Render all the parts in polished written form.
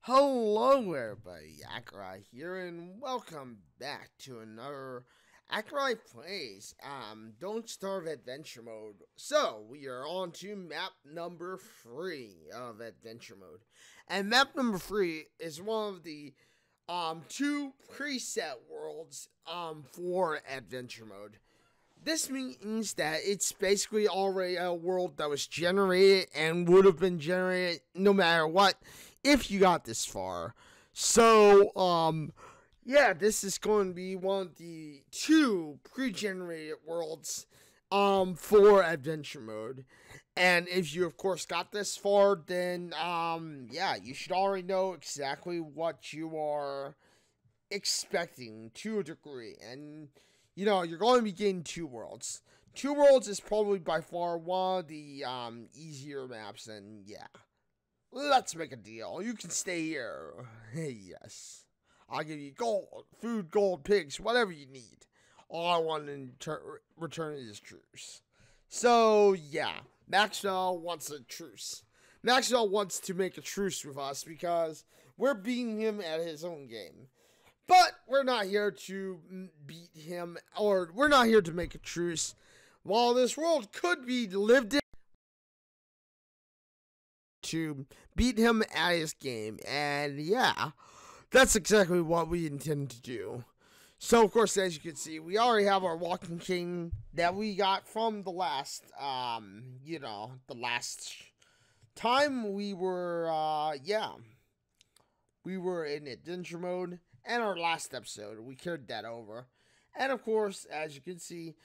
Hello everybody, Accureye here, and welcome back to another Accureye Plays Don't Starve Adventure Mode. So, we are on to map number 3 of Adventure Mode. And map number 3 is one of the two preset worlds for Adventure Mode. This means that it's basically already a world that was generated and would have been generated no matter what if you got this far. So, yeah, this is going to be one of the two pre-generated worlds for Adventure Mode. And if you, of course, got this far, then, yeah, you should already know exactly what you are expecting to a degree. And you know, you're going to be getting two worlds. Two worlds is probably by far one of the easier maps, and yeah. Let's make a deal. You can stay here. Hey, yes. I'll give you gold, food, gold, pigs, whatever you need. All I want in return is truce. So, yeah. Maxwell wants a truce. Maxwell wants to make a truce with us because we're beating him at his own game. But we're not here to beat him, or we're not here to make a truce. While this world could be lived in, to beat him at his game. And yeah, that's exactly what we intend to do. So, of course, as you can see, we already have our walking king that we got from the last, the last time we were, we were in adventure mode. And our last episode, we carried that over. And of course, as you can see,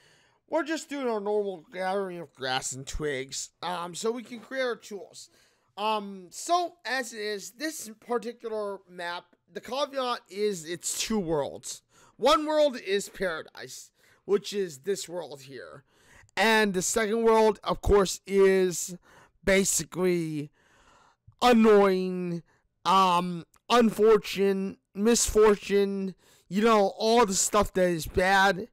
we're just doing our normal gathering of grass and twigs, so we can create our tools. So as it is, this particular map, the caveat is it's two worlds. One world is paradise, which is this world here. And the second world, of course, is basically annoying, unfortunate, misfortune, you know, all the stuff that is bad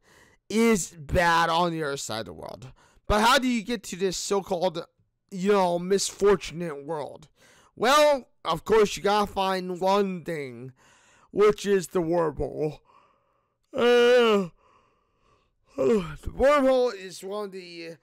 on the other side of the world. But how do you get to this so-called, you know, misfortunate world? Well, of course, you gotta find one thing, which is the wormhole. The wormhole is one of the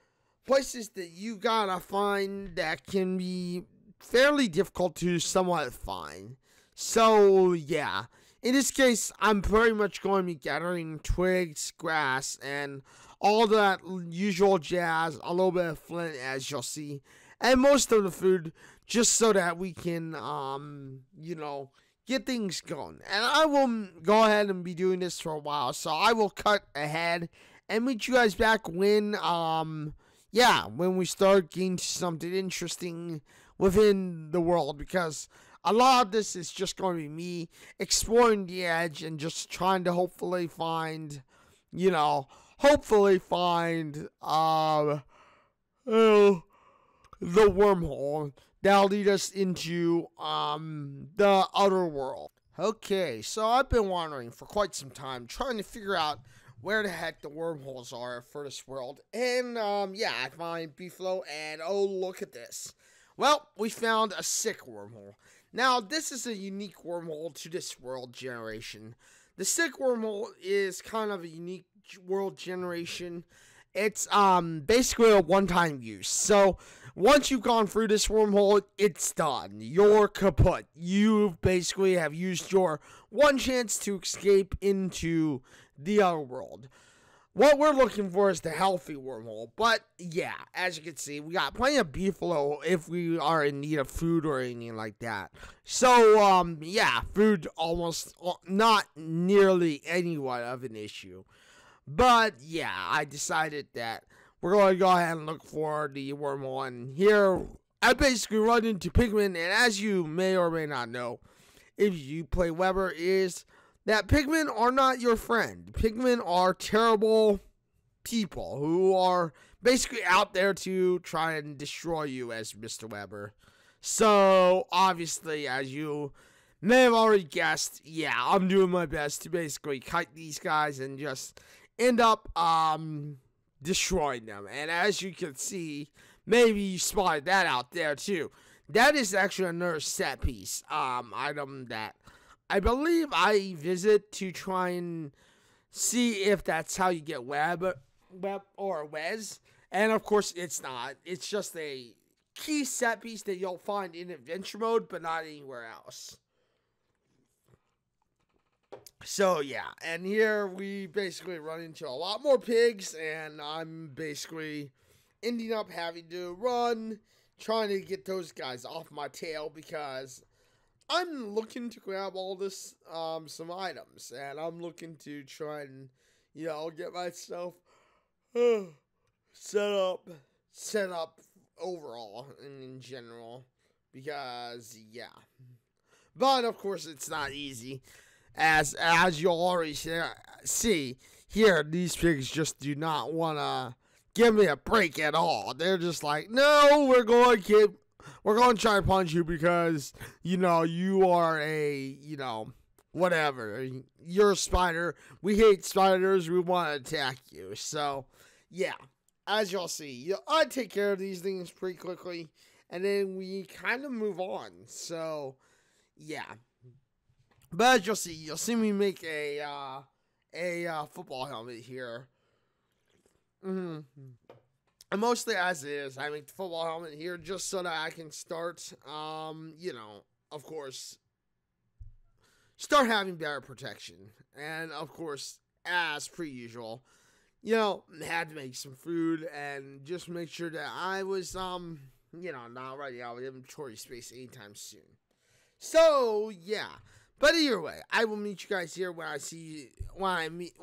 places that you gotta find that can be fairly difficult to somewhat find. So, yeah. In this case, I'm pretty much going to be gathering twigs, grass, and all that usual jazz, a little bit of flint, as you'll see, and most of the food, just so that we can, get things going. And I will go ahead and be doing this for a while, so I will cut ahead and meet you guys back when, when we start getting something interesting within the world, because a lot of this is just going to be me exploring the edge and just trying to hopefully find, the wormhole that'll lead us into, the other world. Okay, so I've been wandering for quite some time, trying to figure out where the heck the wormholes are for this world. And, I find Beefalo, and oh, look at this. Well, we found a sick wormhole. Now, this is a unique wormhole to this world generation. The sick wormhole is kind of a unique world generation. It's basically a one-time use. So, once you've gone through this wormhole, it's done. You're kaput. You basically have used your one chance to escape into the other world. What we're looking for is the healthy wormhole. But, yeah, as you can see, we got plenty of beefalo if we are in need of food or anything like that. So, food almost not nearly anyone of an issue. But, yeah, I decided that we're going to go ahead and look for the wormhole. And here, I basically run into pigmen. And as you may or may not know, if you play Weber, is that pigmen are not your friend. Pigmen are terrible people who are basically out there to try and destroy you as Mr. Weber. So, obviously, as you may have already guessed, yeah, I'm doing my best to basically kite these guys and just end up destroying them. And as you can see, maybe you spotted that out there too. that is actually another set piece item that I believe I visit to try and see if that's how you get web or Wez. And of course, it's not. It's just a key set piece that you'll find in adventure mode, but not anywhere else. So yeah, and here we basically run into a lot more pigs, and I'm basically ending up having to run, trying to get those guys off my tail because I'm looking to grab all this, some items, and I'm looking to try and, get myself set up overall in general, because, yeah. But, of course, it's not easy, as you'll already see, here, these pigs just do not want to give me a break at all. They're just like, no, we're going to try to punch you because, you are a, whatever. You're a spider. We hate spiders. We want to attack you. So, yeah, as y'all see, I take care of these things pretty quickly, and then we kind of move on. So, yeah. But as you'll see me make a football helmet here. Mm-hmm. And mostly as it is, I make the football helmet here just so that I can start, of course, start having better protection. And, of course, as per usual, had to make some food and just make sure that I was, not running out of inventory space anytime soon. So, yeah. But either way, I will meet you guys here when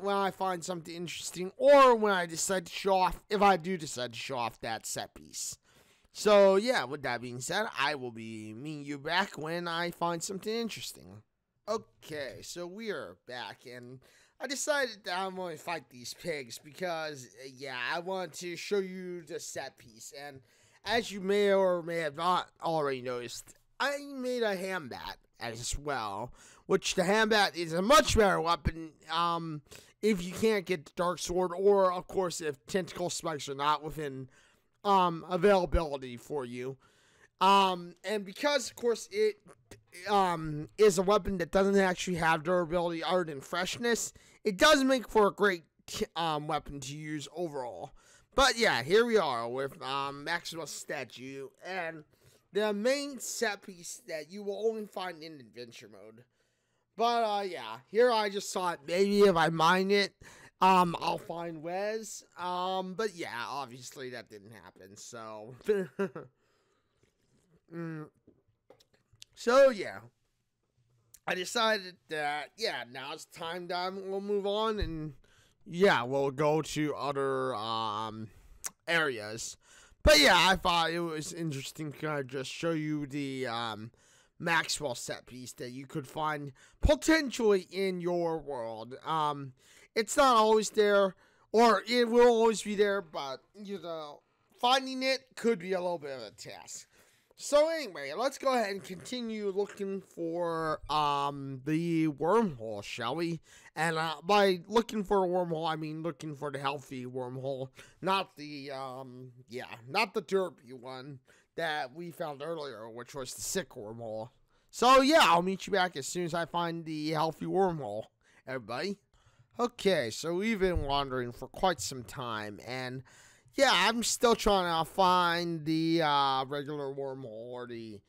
I find something interesting, or when I decide to show off, if I do decide to show off that set piece. So yeah, with that being said, I will be meeting you back when I find something interesting. Okay, so we are back, and I decided that I'm going to fight these pigs because, yeah, I want to show you the set piece. And as you may or may have not already noticed, I made a hand bat as well, which the handbat is a much better weapon if you can't get the dark sword, or of course if tentacle spikes are not within availability for you, and because of course it is a weapon that doesn't actually have durability other than freshness, it does make for a great weapon to use overall. But yeah, here we are with Maximus Statue, and the main set piece that you will only find in adventure mode. But, yeah, here I just thought maybe if I mine it, I'll find Wez. But yeah, obviously that didn't happen, so. So, yeah. I decided that, yeah, now it's time that we'll move on, and, yeah, we'll go to other, areas. But yeah, I thought it was interesting to kind of just show you the Maxwell set piece that you could find potentially in your world. It's not always there, or it will always be there, but, finding it could be a little bit of a task. So anyway, let's go ahead and continue looking for the wormhole, shall we? And by looking for a wormhole, I mean looking for the healthy wormhole, not the not the derpy one that we found earlier, which was the sick wormhole. So yeah, I'll meet you back as soon as I find the healthy wormhole, everybody. Okay, so we've been wandering for quite some time, and yeah, I'm still trying to find the regular wormhole, or the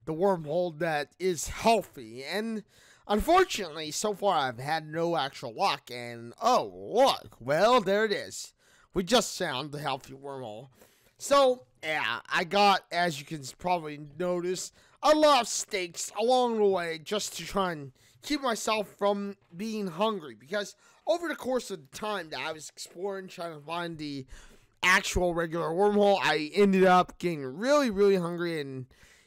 wormhole that is healthy. And unfortunately, so far I've had no actual luck. And oh, look, well, there it is. We just found the healthy wormhole. So yeah, I got, as you can probably notice, a lot of stakes along the way just to try and keep myself from being hungry, because over the course of the time that I was exploring, trying to find the actual regular wormhole, I ended up getting really, really hungry and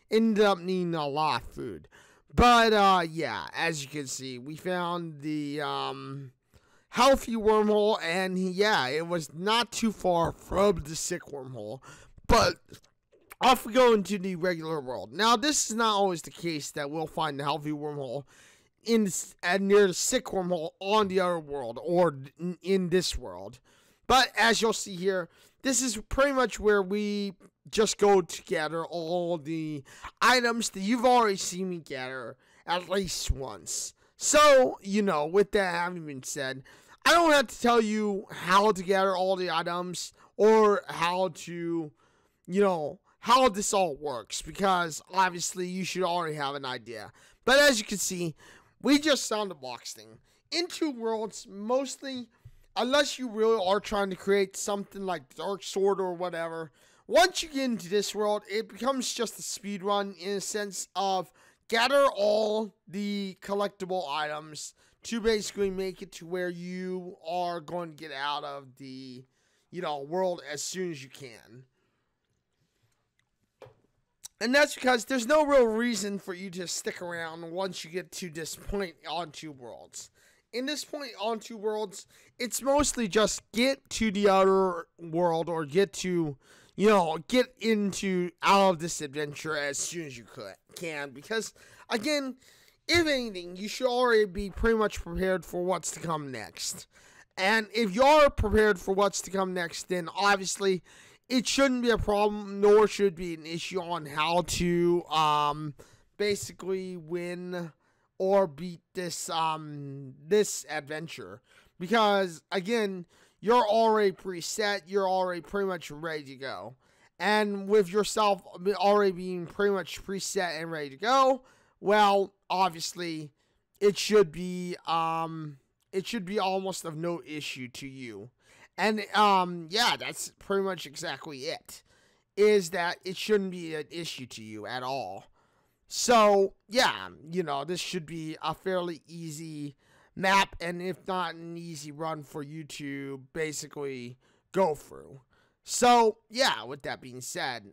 ended up needing a lot of food. But, yeah, as you can see, we found the healthy wormhole, and yeah, it was not too far from the sick wormhole. But off we go into the regular world. Now, this is not always the case that we'll find the healthy wormhole near the sick wormhole on the other world, or in this world. But as you'll see here, this is pretty much where we just go to gather all the items that you've already seen me gather at least once. So, with that having been said, I don't have to tell you how to gather all the items or how to, how this all works, because obviously you should already have an idea. But as you can see, we just found a box thing. In Two Worlds, mostly, unless you really are trying to create something like Dark Sword or whatever, once you get into this world, it becomes just a speed run in a sense of gather all the collectible items to basically make it to where you are going to get out of the, world as soon as you can. And that's because there's no real reason for you to stick around once you get to this point on Two Worlds. In this point on Two Worlds, it's mostly just get to the other world or get to, get into out of this adventure as soon as you can. Because, again, if anything, you should already be pretty much prepared for what's to come next. And if you're prepared for what's to come next, then obviously it shouldn't be a problem, nor should it be an issue on how to basically win or beat this this adventure. Because, again, you're already preset, you're already pretty much ready to go. And with yourself already being pretty much preset and ready to go, well, obviously, it should be almost of no issue to you. And, yeah, that's pretty much exactly it. Is that it shouldn't be an issue to you at all. So, yeah, this should be a fairly easy map, and if not an easy run for you to basically go through. So, yeah, with that being said,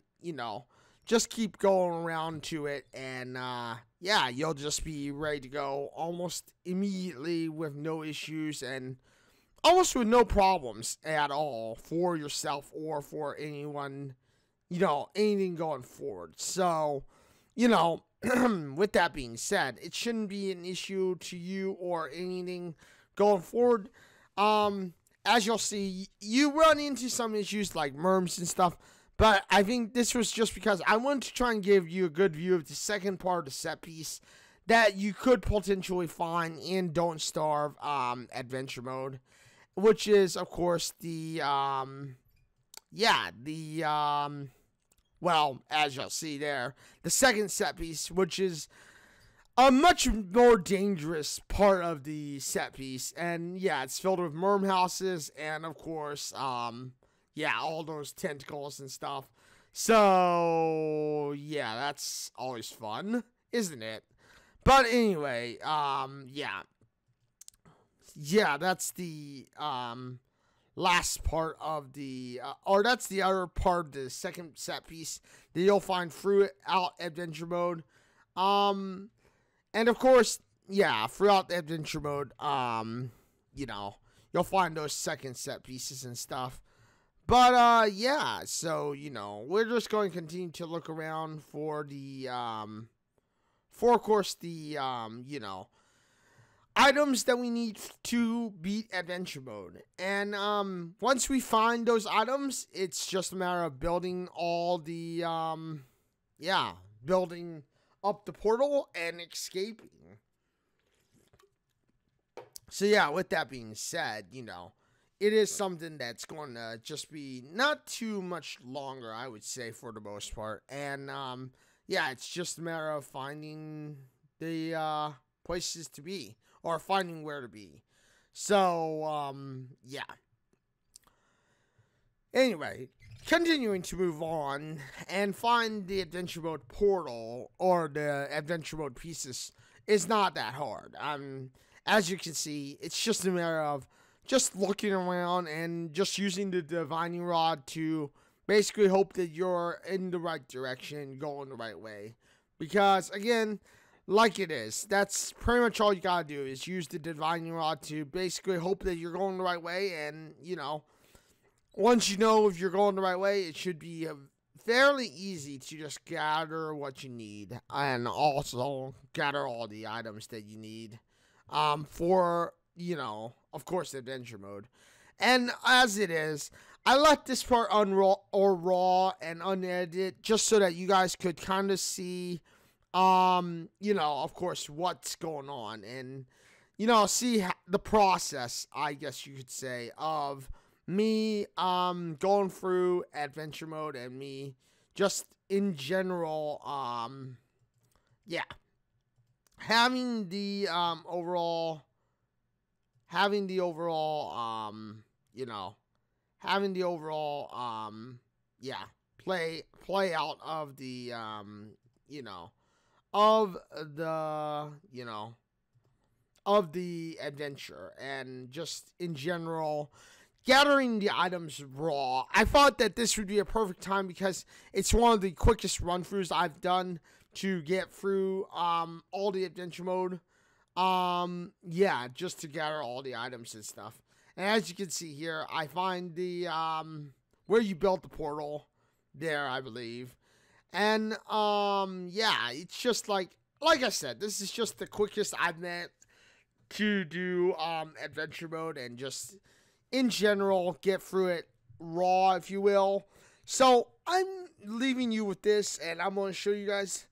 just keep going around to it, and, yeah, you'll just be ready to go almost immediately with no issues and almost with no problems at all for yourself or for anyone, anything going forward. So, with that being said, it shouldn't be an issue to you or anything going forward. As you'll see, you run into some issues like merms and stuff, but I think this was just because I wanted to try and give you a good view of the second part of the set piece that you could potentially find in Don't Starve adventure mode, which is, of course, well, as you'll see there, the second set piece, which is a much more dangerous part of the set piece. And, yeah, it's filled with merm houses and, of course, all those tentacles and stuff. So, yeah, that's always fun, isn't it? But anyway, that's the, last part of the, or that's the other part of the second set piece that you'll find throughout adventure mode. And of course, throughout the adventure mode, you'll find those second set pieces and stuff. But, so, we're just going to continue to look around for the, of course, the, items that we need to beat adventure mode. And once we find those items, it's just a matter of building all the building up the portal and escaping. So yeah, with that being said, it is something that's going to just be not too much longer, I would say, for the most part. And it's just a matter of finding the places to be, or finding where to be. So, Anyway, continuing to move on and find the adventure mode portal, or the adventure mode pieces, is not that hard. As you can see, it's just a matter of just looking around and just using the divining rod to basically hope that you're in the right direction, going the right way. Because, again, like it is, that's pretty much all you gotta do, is use the divining rod to basically hope that you're going the right way. And, once you know if you're going the right way, it should be fairly easy to just gather what you need, and also gather all the items that you need for, of course, adventure mode. And as it is, I left this part raw and unedited just so that you guys could kind of see, of course, what's going on and, see the process, I guess you could say, of me, going through adventure mode and me just in general, having the, overall, having the overall, play out of the, of the adventure and just in general gathering the items raw. I thought that this would be a perfect time because it's one of the quickest run-throughs I've done to get through all the adventure mode. Just to gather all the items and stuff. And as you can see here, I find the where you built the portal there, I believe. And it's just like I said, this is just the quickest I've met to do adventure mode and just in general get through it raw, if you will. So I'm leaving you with this, and I'm going to show you guys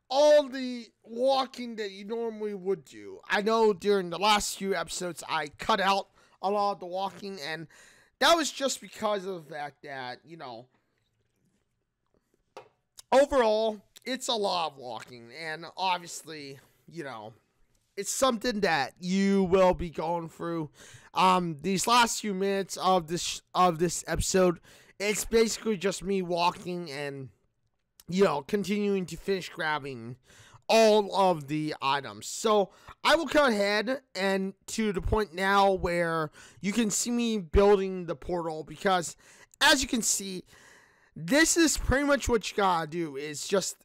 all the walking that you normally would do. I know during the last few episodes I cut out a lot of the walking, and that was just because of the fact that, overall, it's a lot of walking, and obviously, it's something that you will be going through. These last few minutes of this episode, it's basically just me walking and, continuing to finish grabbing all of the items. So I will go ahead and to the point now where you can see me building the portal, because as you can see, this is pretty much what you gotta do is just,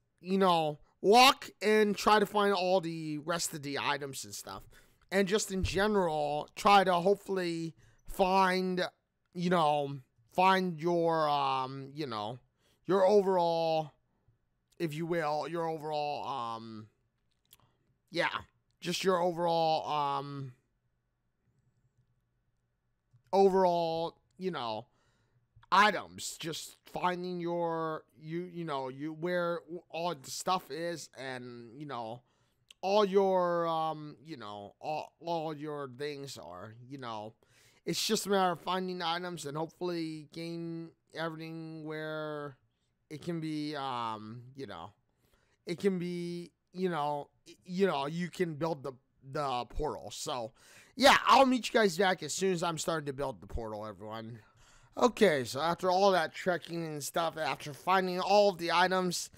walk and try to find all the rest of the items and stuff. And just in general, try to hopefully find your, your overall, if you will, your overall, just your overall, items, just finding your, where all the stuff is, and, all your, all your things are, it's just a matter of finding items and hopefully gain everything where it can be, it can be, you can build the portal. So, yeah, I'll meet you guys back as soon as I'm starting to build the portal, everyone. Okay, so after all that trekking and stuff, after finding all of the items,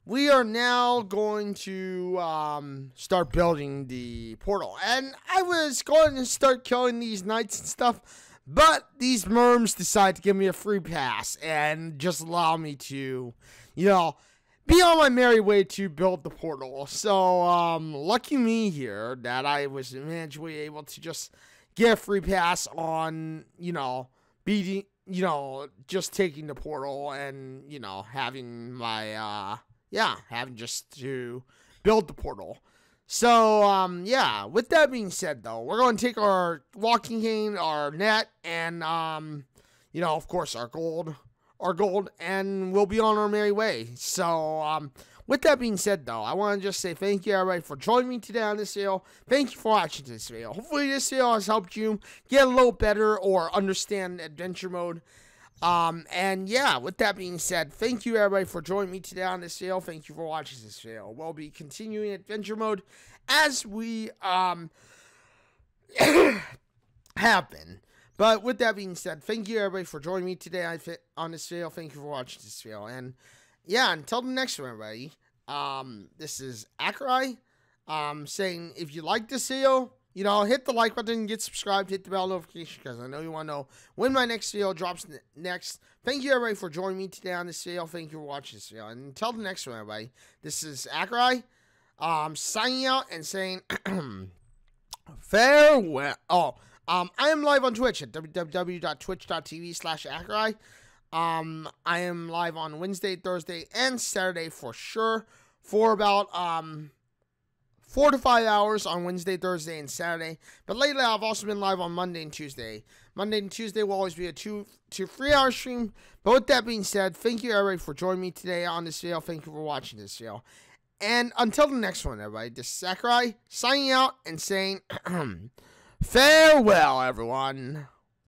we are now going to start building the portal. And I was going to start killing these knights and stuff, but these merms decide to give me a free pass and just allow me to, be on my merry way to build the portal. So, lucky me here that I was eventually able to just get a free pass on, beating, just taking the portal and, having my, having just to build the portal. So, with that being said, though, we're going to take our walking cane, our net, and, of course, our gold, and we'll be on our merry way. So, with that being said, though, I want to just say thank you, everybody, for joining me today on this video. Thank you for watching this video. Hopefully, this video has helped you get a little better or understand adventure mode. With that being said, thank you, everybody, for joining me today on this video. Thank you for watching this video. We'll be continuing adventure mode as we, have been. But with that being said, thank you, everybody, for joining me today on this video. Thank you for watching this video. And, until the next one, everybody, this is Accureye, saying if you like this video, hit the like button, get subscribed, hit the bell notification, because I know you want to know when my next video drops next. Thank you, everybody, for joining me today on this video. Thank you for watching this video. And until the next one, everybody, this is Accureye, signing out and saying farewell. I am live on Twitch at www.twitch.tv/Accureye. I am live on Wednesday, Thursday, and Saturday for sure for about 4 to 5 hours on Wednesday, Thursday, and Saturday. But lately, I've also been live on Monday and Tuesday. Monday and Tuesday will always be a 2 to 3 hour stream. But with that being said, thank you, everybody, for joining me today on this video. Thank you for watching this video. And until the next one, everybody, this is Accureye signing out and saying farewell, everyone.